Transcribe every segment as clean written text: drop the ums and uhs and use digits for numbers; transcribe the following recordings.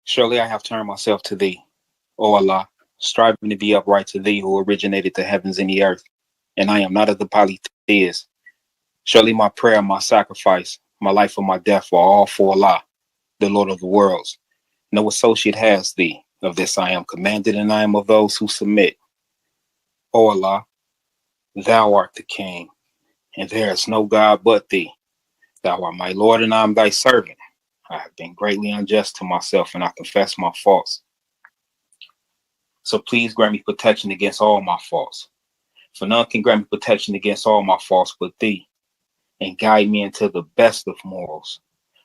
Surely I have turned myself to thee, O Allah, striving to be upright to thee who originated the heavens and the earth, and I am not of the polytheists. Surely my prayer, my sacrifice, my life and my death are all for Allah, the Lord of the worlds. No associate has thee. Of this I am commanded, and I am of those who submit. O Allah, thou art the King, and there is no God but thee. Thou art my Lord, and I am thy servant. I have been greatly unjust to myself, and I confess my faults. So please grant me protection against all my faults. For none can grant me protection against all my faults but thee, and guide me into the best of morals.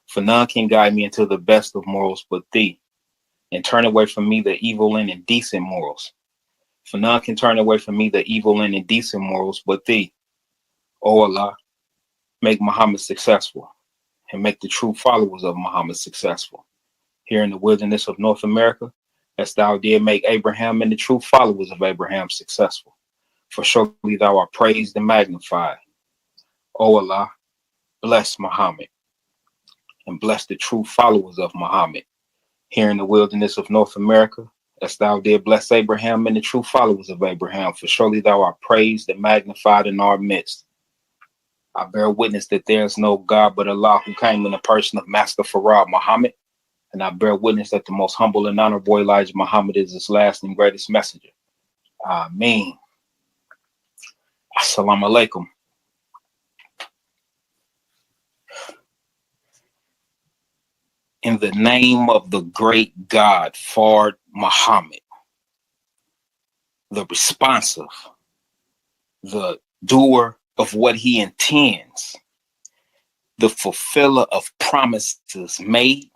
For none can guide me into the best of morals but thee, and turn away from me the evil and indecent morals. For none can turn away from me the evil and indecent morals but thee. O Allah, make Muhammad successful, and make the true followers of Muhammad successful. Here in the wilderness of North America, as thou did make Abraham and the true followers of Abraham successful. For surely thou art praised and magnified. O Allah, bless Muhammad, and bless the true followers of Muhammad. Here in the wilderness of North America, as thou did bless Abraham and the true followers of Abraham. For surely thou art praised and magnified in our midst. I bear witness that there is no God but Allah, who came in the person of Master Farad Muhammad. And I bear witness that the most humble and honorable Elijah Muhammad is his last and greatest messenger. Ameen. Assalamu alaikum. In the name of the great God, Fard Muhammad, the responsive, the doer of what he intends, the fulfiller of promises made,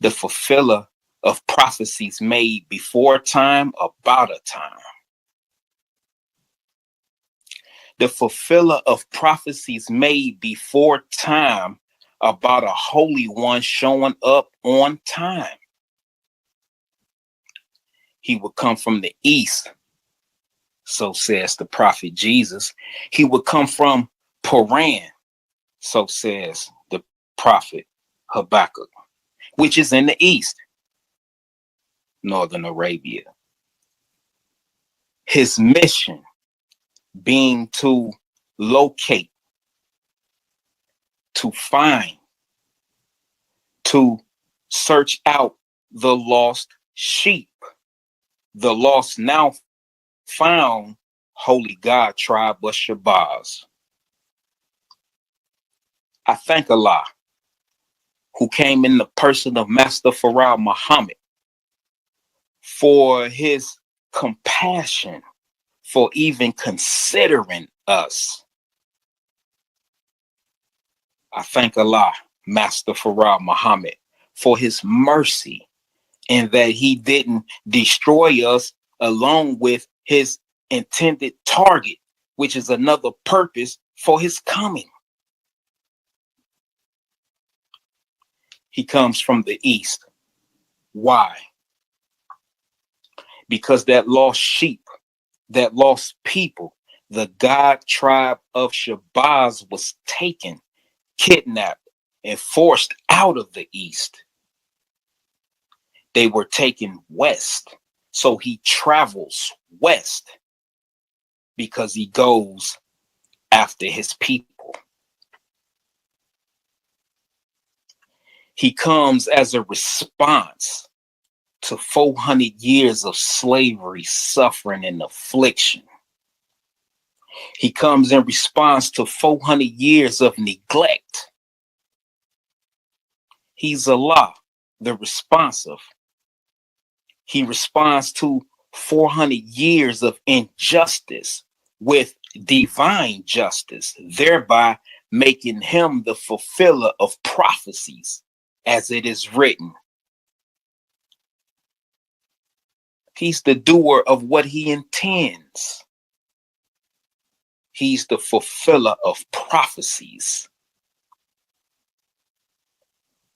the fulfiller of prophecies made before time, about a time. The fulfiller of prophecies made before time about a holy one showing up on time. He would come from the east, so says the prophet Jesus. He would come from Paran, so says the prophet Habakkuk, which is in the east, Northern Arabia. His mission being to locate, to find, to search out the lost sheep, the lost now found holy God tribe of SHABAZZ. I thank Allah, who came in the person of Master Farad Muhammad, for his compassion, for even considering us. I thank Allah, Master Farad Muhammad, for his mercy, in that he didn't destroy us along with his intended target, which is another purpose for his coming. He comes from the east. Why? Because that lost sheep, that lost people, the God tribe of SHABAZZ was taken, kidnapped, and forced out of the east. They were taken west. So he travels west because he goes after his people. He comes as a response to 400 years of slavery, suffering, and affliction. He comes in response to 400 years of neglect. He's Allah, the responsive. He responds to 400 years of injustice with divine justice, thereby making him the fulfiller of prophecies, as it is written. He's the doer of what he intends. He's the fulfiller of prophecies.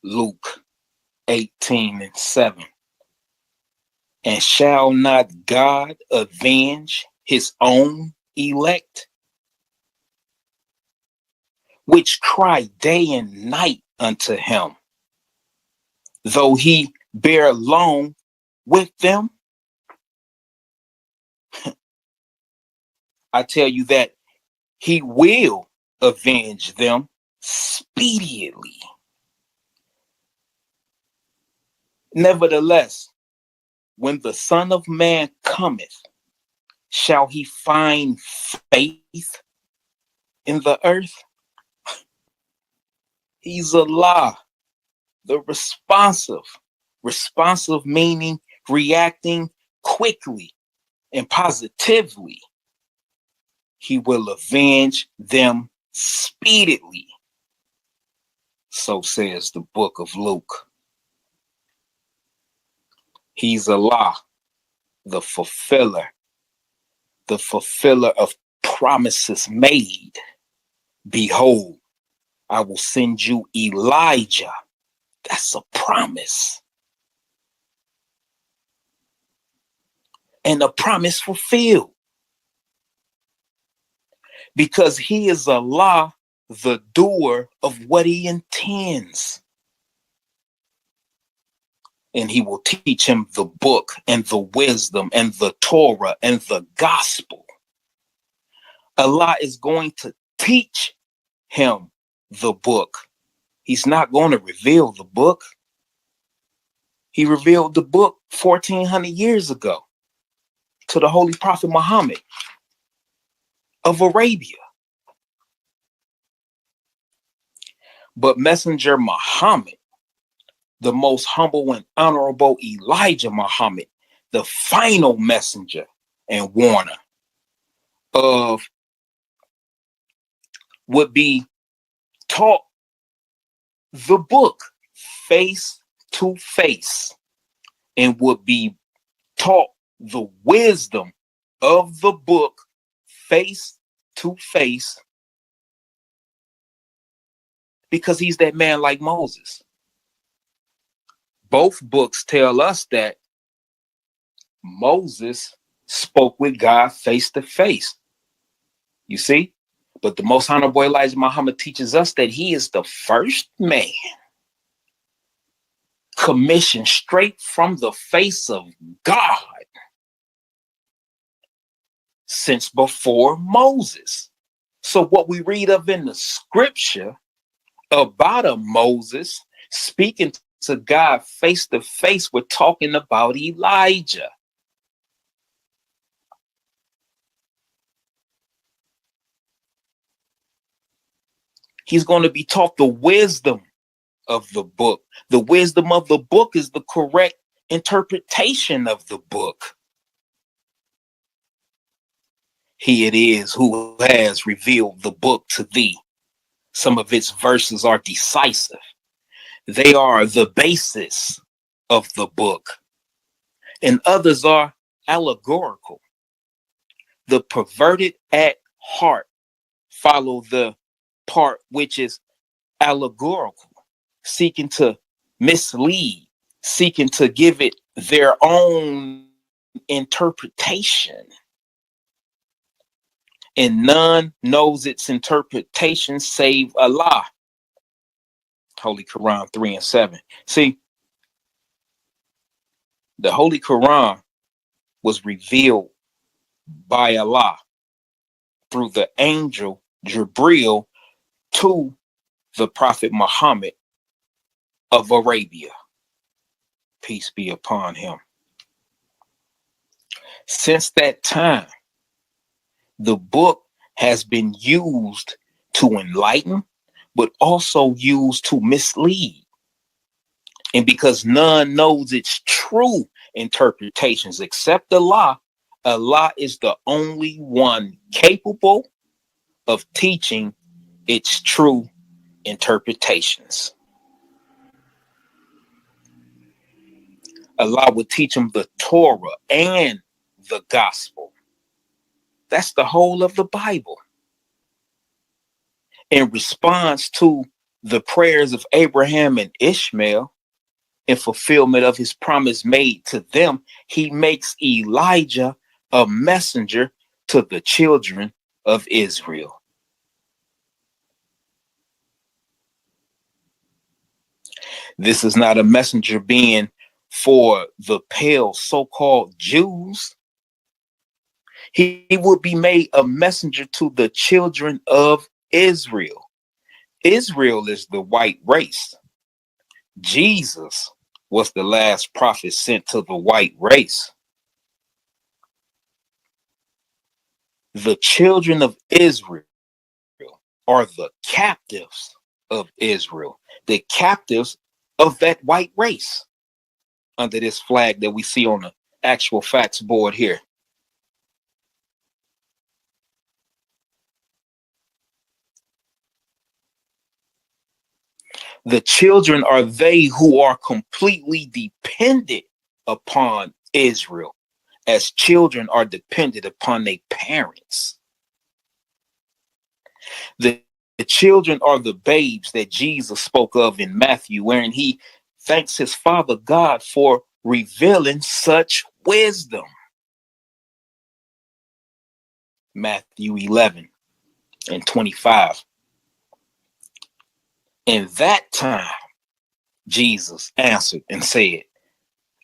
Luke 18:7. And shall not God avenge his own elect, which cry day and night unto him, though he bear along with them? I tell you that he will avenge them speedily. Nevertheless, when the Son of Man cometh, shall he find faith in the earth? He's Allah, the responsive meaning reacting quickly and positively. He will avenge them speedily. So says the book of Luke. He's Allah, the fulfiller of promises made. Behold, I will send you Elijah. That's a promise. And a promise fulfilled. Because he is Allah, the doer of what he intends. And he will teach him the book and the wisdom and the Torah and the gospel. Allah is going to teach him the book. He's not going to reveal the book. He revealed the book 1400 years ago to the Holy Prophet Muhammad of Arabia. But Messenger Muhammad, the most humble and honorable Elijah Muhammad, the final messenger and warner of, would be taught the book face to face and would be taught the wisdom of the book face to face, because he's that man like Moses. Both books tell us that Moses spoke with God face to face. You see? But the most honorable Elijah Muhammad teaches us that he is the first man commissioned straight from the face of God since before Moses. So what we read of in the scripture about a Moses speaking to God face to face, we're talking about Elijah. He's going to be taught the wisdom of the book. The wisdom of the book is the correct interpretation of the book. He it is who has revealed the book to thee. Some of its verses are decisive. They are the basis of the book. And others are allegorical. The perverted at heart follow the part which is allegorical, seeking to mislead, seeking to give it their own interpretation. And none knows its interpretation save Allah. Holy Quran 3:7. See, the Holy Quran was revealed by Allah through the angel Jibril to the Prophet Muhammad of Arabia. Peace be upon him. Since that time, the book has been used to enlighten, but also used to mislead. And because none knows its true interpretations except Allah, Allah is the only one capable of teaching its true interpretations. Allah would teach him the Torah and the gospel. That's the whole of the Bible. In response to the prayers of Abraham and Ishmael, in fulfillment of his promise made to them, he makes Elijah a messenger to the children of Israel. This is not a messenger being for the pale so-called Jews. He would be made a messenger to the children of Israel. Israel is the white race. Jesus was the last prophet sent to the white race. The children of Israel are the captives of Israel, the captives of that white race under this flag that we see on the actual facts board here. The children are they who are completely dependent upon Israel, as children are dependent upon their parents. The children are the babes that Jesus spoke of in Matthew, wherein he thanks his Father God for revealing such wisdom. Matthew 11:25. In that time, Jesus answered and said,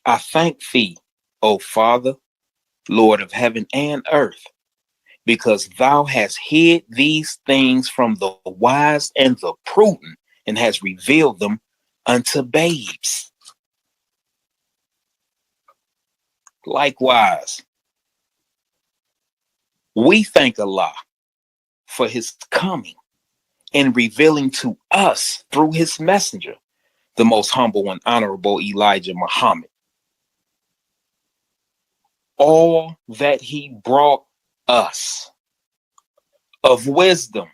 I thank thee, O Father, Lord of heaven and earth, because thou hast hid these things from the wise and the prudent, and hast revealed them unto babes. Likewise, we thank Allah for his coming and revealing to us through his messenger, the most humble and honorable Elijah Muhammad, all that he brought us of wisdom.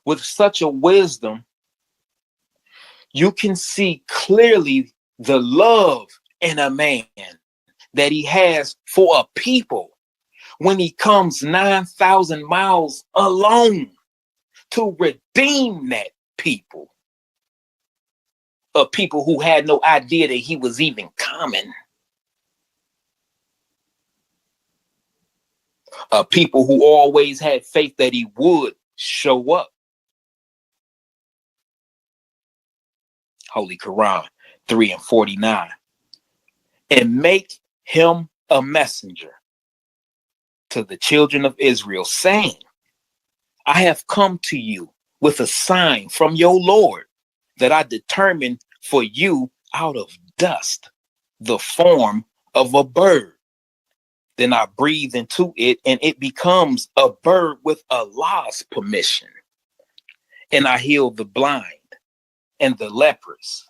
With such a wisdom, you can see clearly the love in a man that he has for a people when he comes 9,000 miles alone to redeem that people. A people who had no idea that he was even coming. A people who always had faith that he would show up. Holy Quran 3:49. And make him a messenger to the children of Israel, saying, I have come to you with a sign from your Lord that I determined for you out of dust, the form of a bird. Then I breathe into it, and it becomes a bird with Allah's permission. And I heal the blind and the lepers,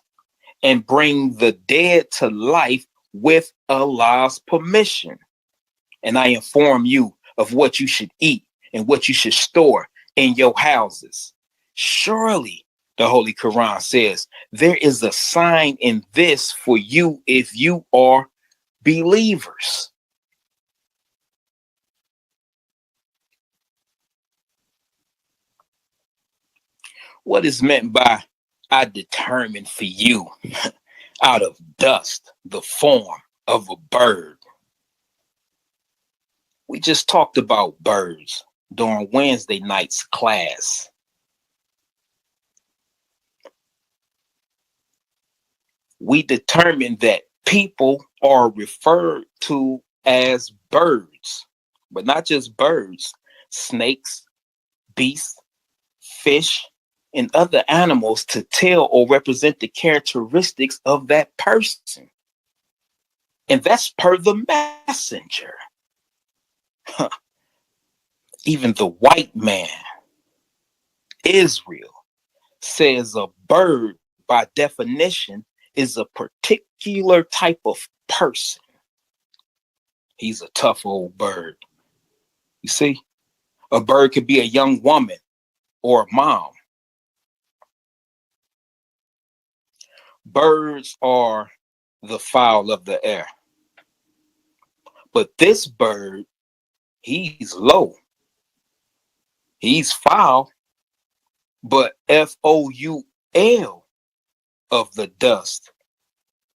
and bring the dead to life with Allah's permission. And I inform you of what you should eat and what you should store in your houses. Surely, the Holy Quran says, there is a sign in this for you if you are believers. What is meant by I determined for you out of dust the form of a bird? We just talked about birds during Wednesday night's class. We determined that people are referred to as birds, but not just birds, snakes, beasts, fish, and other animals to tell or represent the characteristics of that person. And that's per the messenger. Even the white man, Israel, says a bird by definition is a particular type of person. He's a tough old bird. You see, a bird could be a young woman or a mom. Birds are the fowl of the air. But this bird, he's low. He's foul, but F-O-U-L of the dust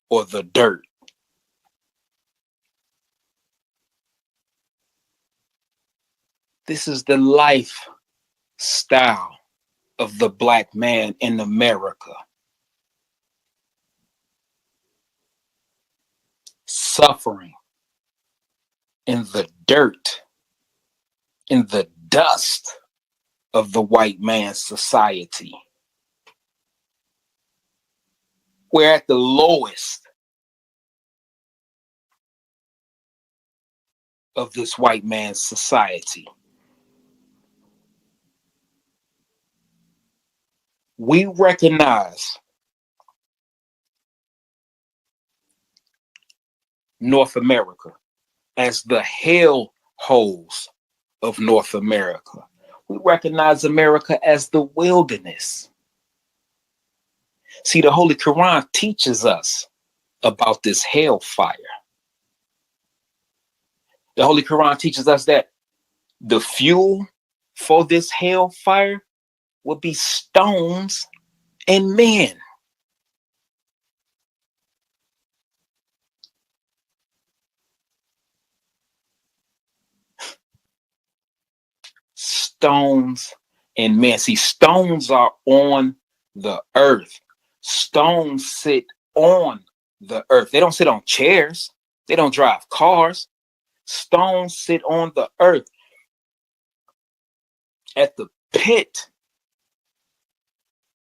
or the dirt. This is the lifestyle of the black man in America, suffering in the dirt, in the dust of the white man's society. We're at the lowest of this white man's society. We recognize North America as the hell holes of North America. We recognize America as the wilderness. See, the Holy Quran teaches us about this hellfire. The Holy Quran teaches us that the fuel for this hellfire will be stones and men. Stones and men. See, stones are on the earth. Stones sit on the earth. They don't sit on chairs. They don't drive cars. Stones sit on the earth. At the pit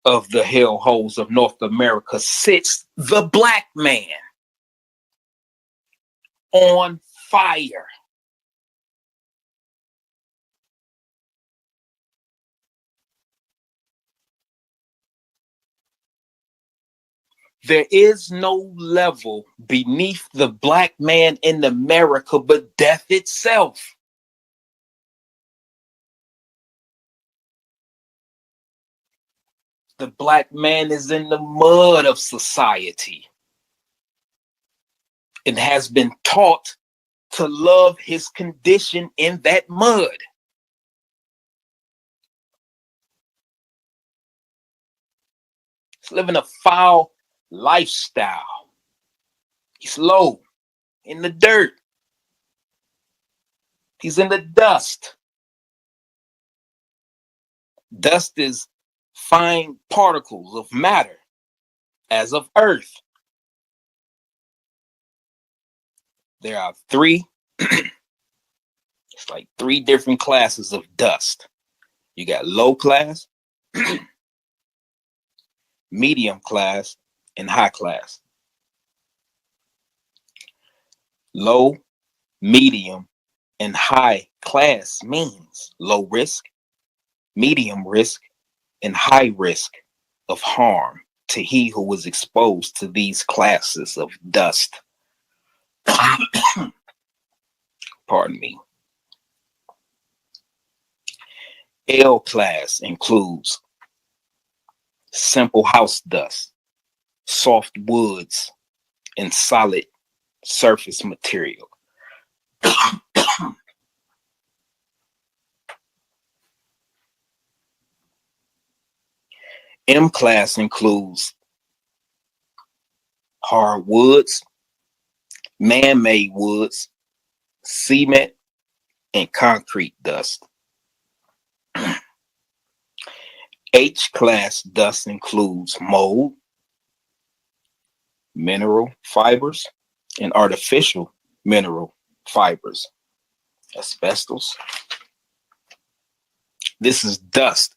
of the hellholes of North America sits the black man on fire. There is no level beneath the black man in America but death itself. The black man is in the mud of society and has been taught to love his condition in that mud. He's living a foul lifestyle. He's low in the dirt. He's in the dust. Dust is fine particles of matter, as of earth. There are it's like three different classes of dust. You got low class, medium class, and high class. Low, medium, and high class means low risk, medium risk, and high risk of harm to he who was exposed to these classes of dust. Pardon me. L class includes simple house dust, soft woods, and solid surface material. M class includes hard woods, man-made woods, cement, and concrete dust. H class dust includes mold, mineral fibers, and artificial mineral fibers. Asbestos. This is dust.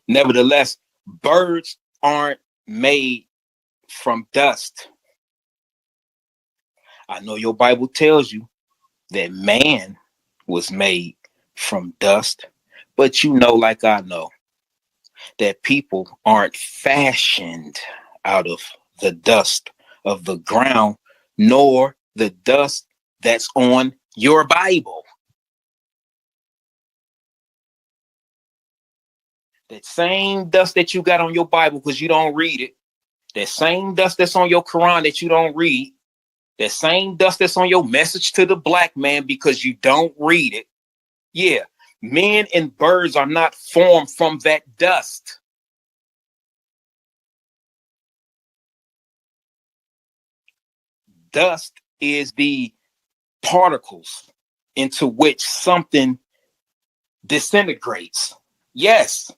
Nevertheless, birds aren't made from dust. I know your Bible tells you that man was made from dust, but you know, like I know, that people aren't fashioned out of the dust of the ground, nor the dust that's on your Bible. That same dust that you got on your Bible because you don't read it, that same dust that's on your Quran that you don't read, that same dust that's on your message to the black man because you don't read it. Yeah, men and birds are not formed from that dust. Dust is the particles into which something disintegrates. Yes,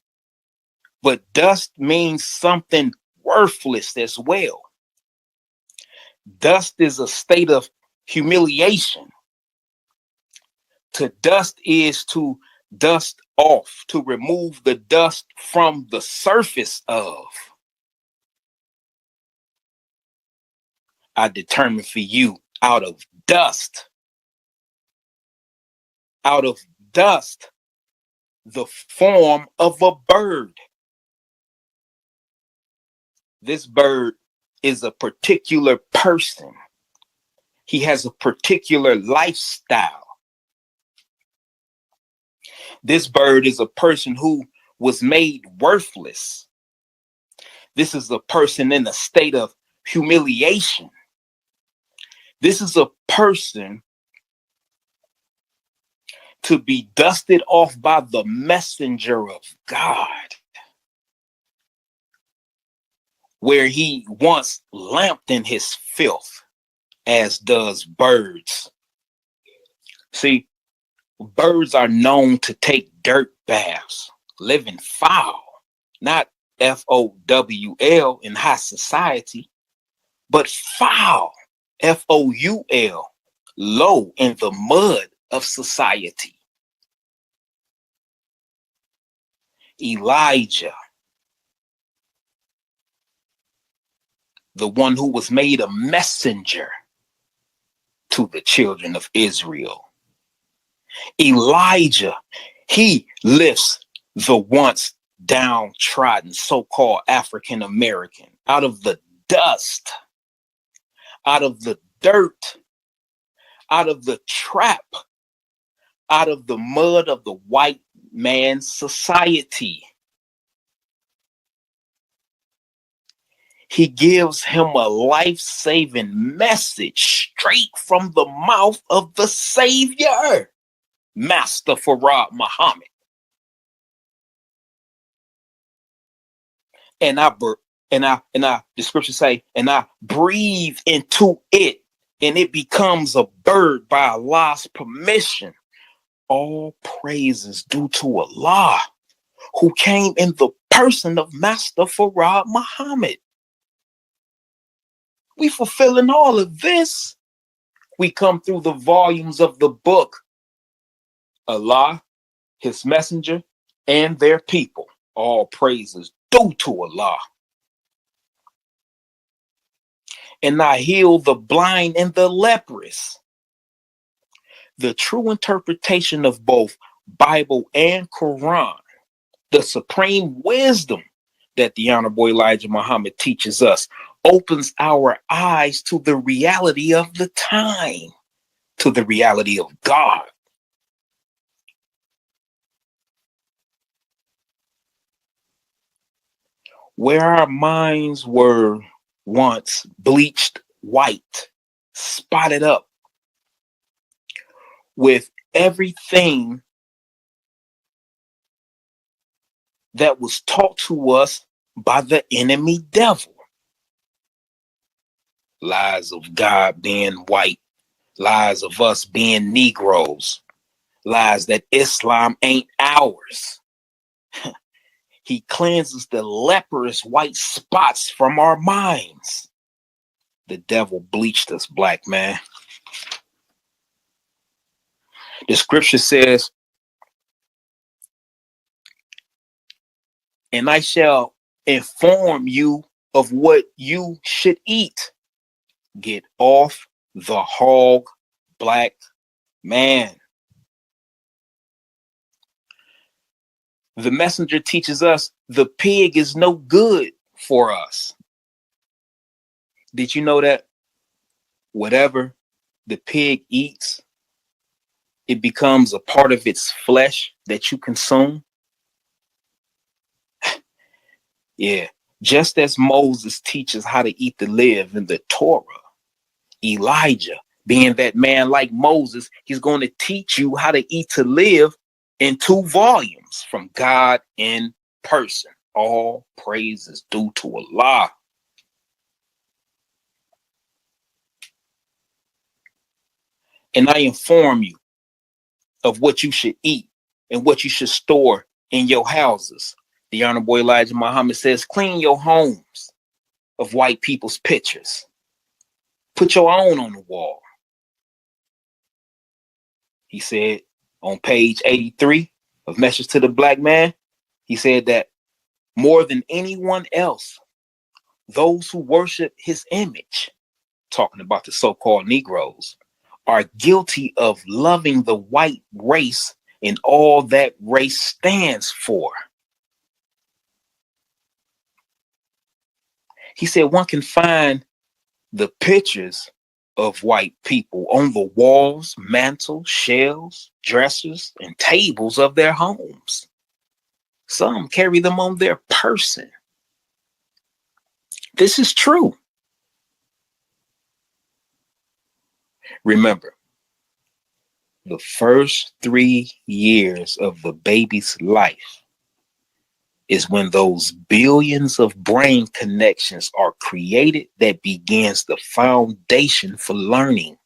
but dust means something worthless as well. Dust is a state of humiliation. To dust is to dust off, to remove the dust from the surface of. I determined for you out of dust, the form of a bird. This bird is a particular person. He has a particular lifestyle. This bird is a person who was made worthless. This is a person in a state of humiliation. This is a person to be dusted off by the messenger of God, where he once lamped in his filth, as does birds. See, birds are known to take dirt baths, living foul, not FOWL in high society, but foul, FOUL, low in the mud of society. Elijah, the one who was made a messenger to the children of Israel. Elijah, he lifts the once downtrodden so-called African American out of the dust, out of the dirt, out of the trap, out of the mud of the white man's society. He gives him a life-saving message straight from the mouth of the Savior, Master Farad Muhammad. The scripture say, and I breathe into it, and it becomes a bird by Allah's permission. All praises due to Allah, who came in the person of Master Farad Muhammad. We fulfilling all of this. We come through the volumes of the book, Allah, his messenger, and their people. All praises due to Allah. And I heal the blind and the leprous. The true interpretation of both Bible and Quran, the supreme wisdom that the Honorable Elijah Muhammad teaches us, opens our eyes to the reality of the time, to the reality of God. Where our minds were once bleached white, spotted up with everything that was taught to us by the enemy devil. Lies of God being white, lies of us being Negroes, lies that Islam ain't ours. He cleanses the leprous white spots from our minds. The devil bleached us, black man. The scripture says, and I shall inform you of what you should eat. Get off the hog, black man. The messenger teaches us the pig is no good for us. Did you know that whatever the pig eats, it becomes a part of its flesh that you consume? Yeah. Just as Moses teaches how to eat to live in the Torah, Elijah, being that man like Moses, he's going to teach you how to eat to live in 2 volumes from God in person. All praise is due to Allah. And I inform you of what you should eat and what you should store in your houses. The Honorable Elijah Muhammad says, clean your homes of white people's pictures. Put your own on the wall. He said on page 83 of Message to the Black Man, he said that more than anyone else, those who worship his image, talking about the so-called Negroes, are guilty of loving the white race and all that race stands for. He said one can find the pictures of white people on the walls, mantles, shelves, dressers, and tables of their homes. Some carry them on their person. This is true. Remember, the first 3 years of the baby's life is when those billions of brain connections are created that begins the foundation for learning.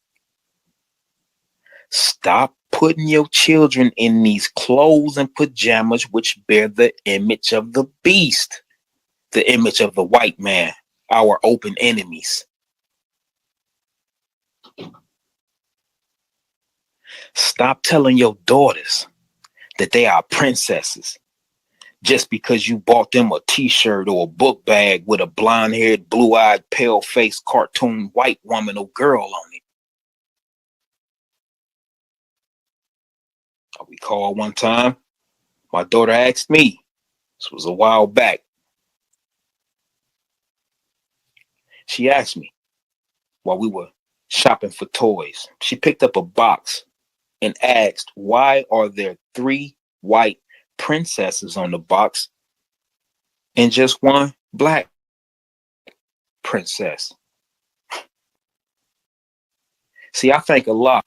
Stop putting your children in these clothes and pajamas which bear the image of the beast, the image of the white man, our open enemies. Stop telling your daughters that they are princesses just because you bought them a t-shirt or a book bag with a blonde-haired, blue-eyed, pale-faced cartoon white woman or girl on it. I recall one time, my daughter asked me, this was a while back, she asked me while we were shopping for toys, she picked up a box and asked, why are there 3 white princesses on the box and just 1 black princess? See, I thank Allah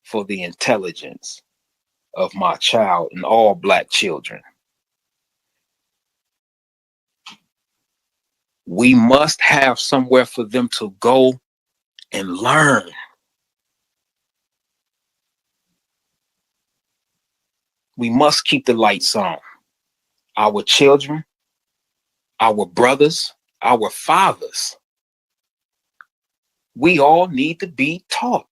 for the intelligence of my child and all black children. We must have somewhere for them to go and learn. We must keep the lights on. Our children, our brothers, our fathers, we all need to be taught.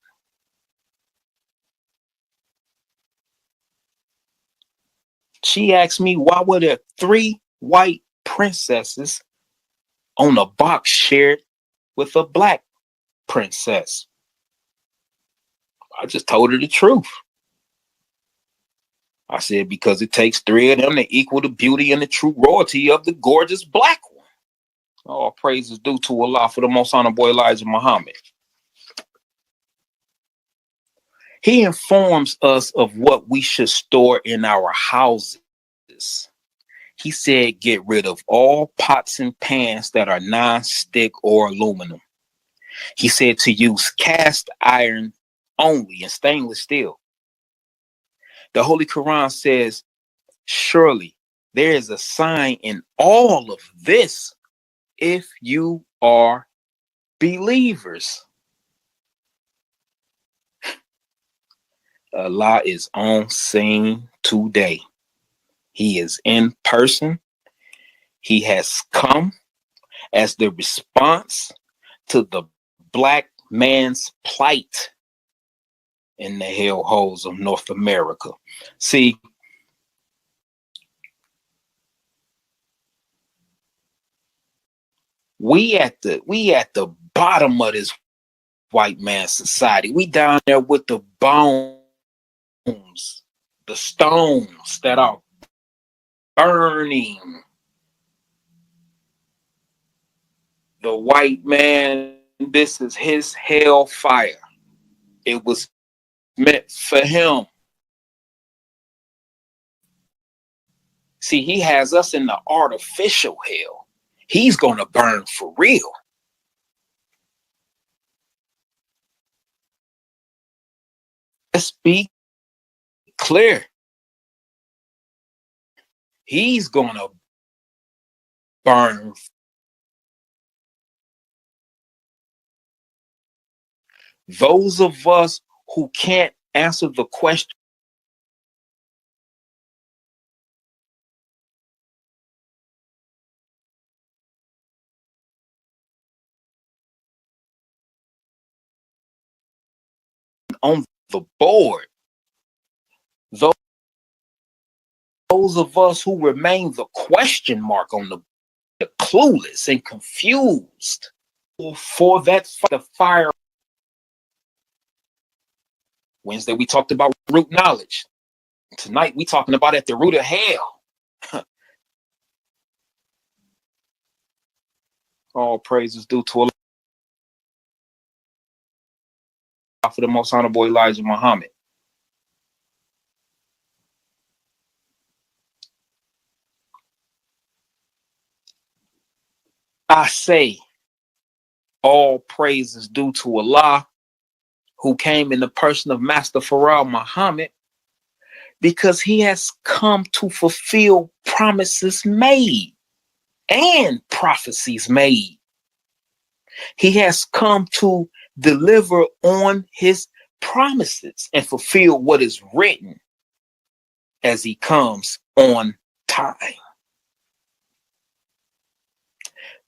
She asked me, why were there 3 white princesses on a box shared with a black princess? I just told her the truth. I said, because it takes 3 of them to equal the beauty and the true royalty of the gorgeous black one. All praise is due to Allah for the most honorable Elijah Muhammad. He informs us of what we should store in our houses. He said, get rid of all pots and pans that are non-stick or aluminum. He said to use cast iron only and stainless steel. The Holy Quran says, surely there is a sign in all of this if you are believers. Allah is on scene today. He is in person. He has come as the response to the black man's plight in the hellholes of North America. See, we at the bottom of this white man society. We down there with the bones, the stones that are burning. The white man, this is his hellfire. It was meant for him. See, he has us in the artificial hell. He's gonna burn for real. Let's be clear. He's gonna burn. Those of us who can't answer the question on the board. Those of us who remain the question mark on the clueless and confused for that the fire. Wednesday we talked about root knowledge. Tonight we talking about at the root of hell. All praises due to Allah for the most honorable Elijah Muhammad. I say all praises due to Allah, who came in the person of Master Pharrell Muhammad, because he has come to fulfill promises made and prophecies made. He has come to deliver on his promises and fulfill what is written as he comes on time.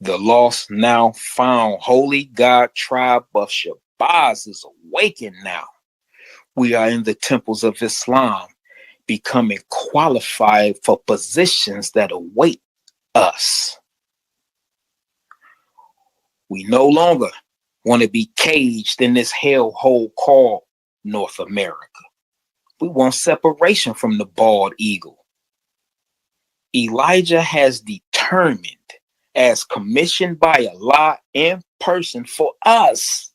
The lost now found holy God tribe of SHABAZZ is awakened now. We are in the temples of Islam, becoming qualified for positions that await us. We no longer want to be caged in this hellhole called North America. We want separation from the bald eagle. Elijah has determined, as commissioned by Allah in person for us,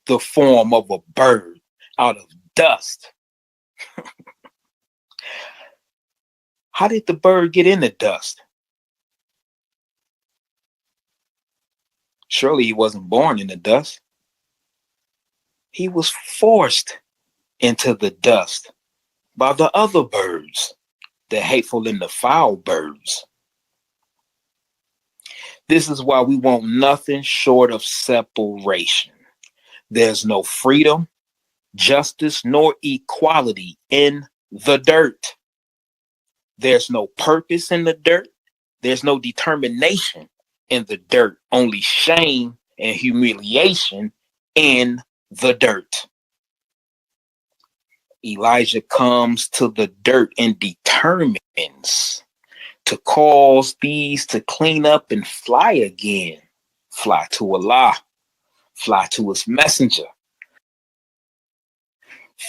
the form of a bird out of dust. How did the bird get in the dust? Surely he wasn't born in the dust. He was forced into the dust by the other birds, the hateful and the foul birds. This is why we want nothing short of separation. There's no freedom, justice, nor equality in the dirt. There's no purpose in the dirt. There's no determination in the dirt. Only shame and humiliation in the dirt. Elijah comes to the dirt and determines to cause these to clean up and fly again. Fly to Allah. Fly to his messenger.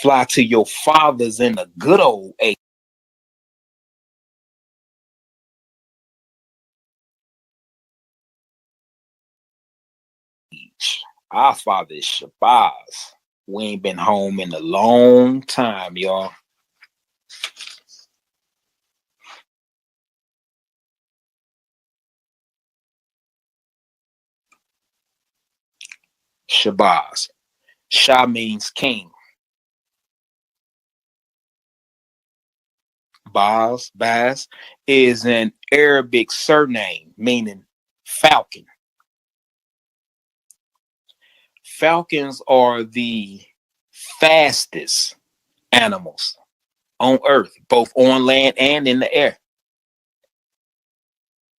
Fly to your fathers in the good old age. Our father is SHABAZZ. We ain't been home in a long time, y'all. SHABAZZ. Shah means king. Baz is an Arabic surname meaning falcon. Falcons are the fastest animals on earth, both on land and in the air.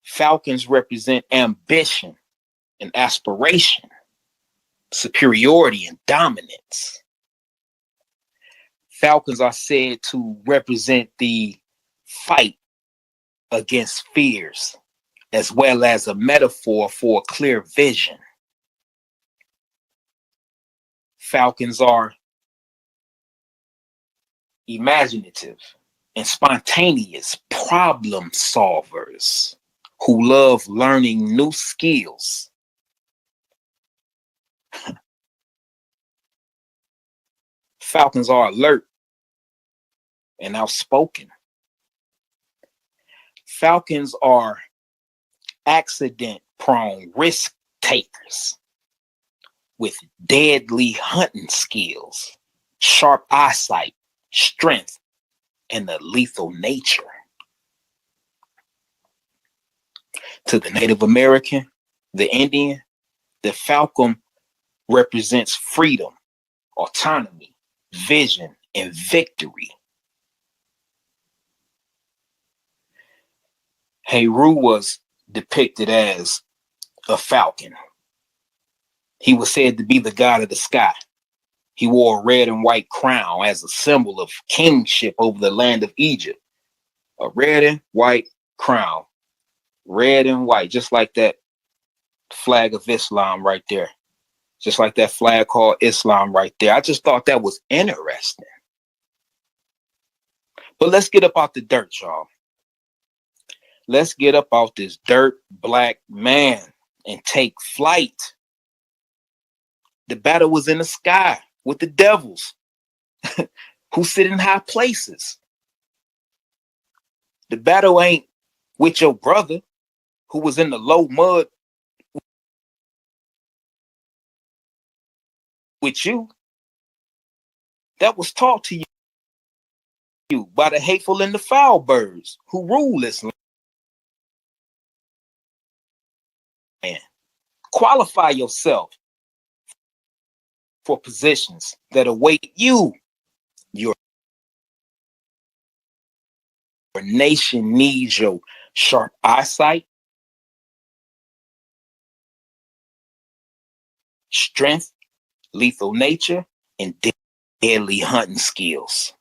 Falcons represent ambition and aspiration, superiority and dominance. Falcons are said to represent the fight against fears, as well as a metaphor for a clear vision. Falcons are imaginative and spontaneous problem solvers who love learning new skills. Falcons are alert and outspoken. Falcons are accident-prone risk takers with deadly hunting skills, sharp eyesight, strength, and a lethal nature. To the Native American, the Indian, the falcon represents freedom, autonomy, vision, and victory. Heru was depicted as a falcon. He was said to be the god of the sky. He wore a red and white crown as a symbol of kingship over the land of Egypt. A red and white crown. Red and white, just like that flag of Islam right there. Just like that flag called Islam right there. I just thought that was interesting. But let's get up out the dirt, y'all. Let's get up out this dirt black man and take flight. The battle was in the sky with the devils who sit in high places. The battle ain't with your brother who was in the low mud with you. That was taught to you by the hateful and the foul birds who rule this land. Qualify yourself for positions that await you. Your nation needs your sharp eyesight, strength, lethal nature, and deadly hunting skills.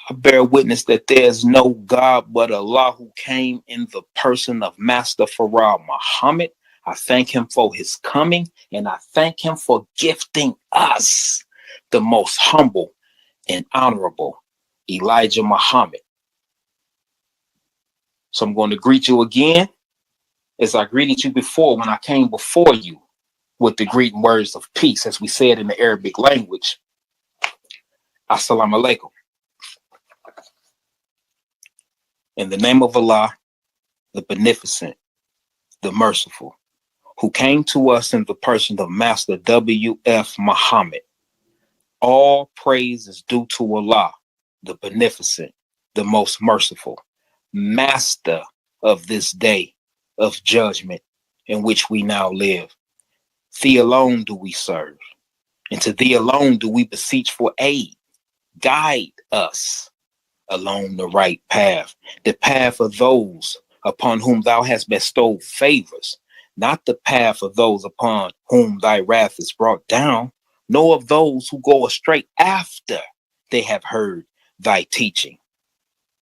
I bear witness that there is no God but Allah who came in the person of Master Farah Muhammad. I thank him for his coming, and I thank him for gifting us the most humble and honorable Elijah Muhammad. So I'm going to greet you again as I greeted you before when I came before you with the greeting words of peace, as we said in the Arabic language. Assalamu alaikum. In the name of Allah, the Beneficent, the Merciful, who came to us in the person of Master W.F. Muhammad. All praise is due to Allah, the Beneficent, the Most Merciful, Master of this day of judgment in which we now live. Thee alone do we serve, and to thee alone do we beseech for aid. Guide us along the right path, the path of those upon whom thou hast bestowed favors, not the path of those upon whom thy wrath is brought down, nor of those who go astray after they have heard thy teaching.